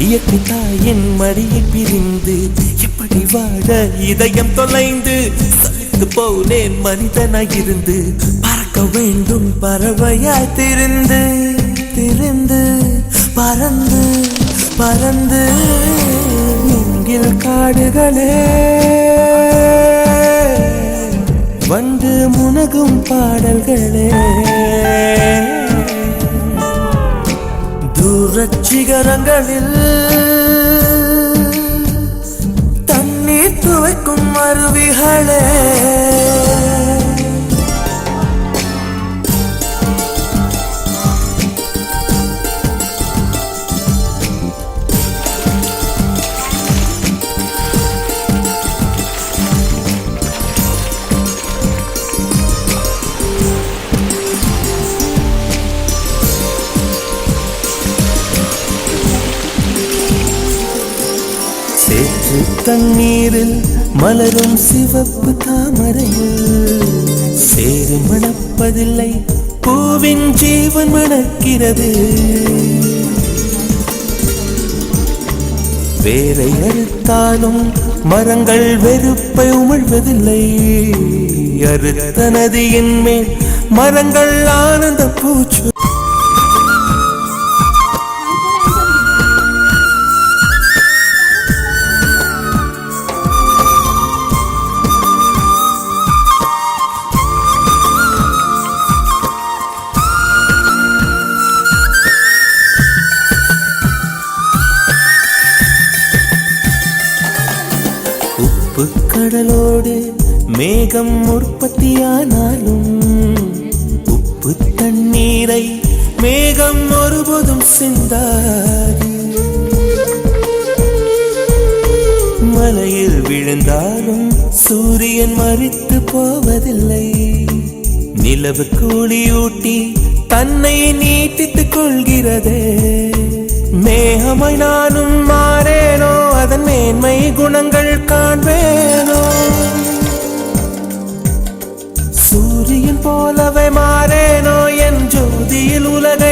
இயற்கை தாயின் மடியை பிரிந்து எப்படி வாழ இதயம் தொலைந்து சலித்து போனேன் மனிதனாயிருந்து பறக்க வேண்டும் பறவையாய் திரிந்து திரிந்து பறந்து பறந்து எங்கில் காடுகளே வந்து முனகும் பாடல்களே தூரச் சிகரங்களில் தண்ணீர் துவைக்கும் அருவிகளே சேற்று தண்ணீரில் மலரும் சிவப்பு தாமரையில் சேறு மணப்பதில்லை பூவின் ஜீவன் மணக்கிறது வேரை அறுத்தாலும் மரங்கள் வெறுப்பை உமிழ்வதில்லை அறுத்த நதியின் மேல் மரங்கள் ஆனந்த பூச்சு உப்பு கடலோடு மேகம் உற்பத்தியானாலும் உப்பு தண்ணீரை மேகம் ஒருபோதும் சிந்தாது மலையில் விழுந்தாலும் சூரியன் மரித்து போவதில்லை நிலவு கூலியூட்டி தன்னை நீட்டித்துக் கொள்கிறதே மேகமாய் நானும் மாறேனோ அதன் மேன்மை குணங்கள் காண்பேனோ சூரியன் போலவே மாறேனோ என் ஜோதியில் உலகை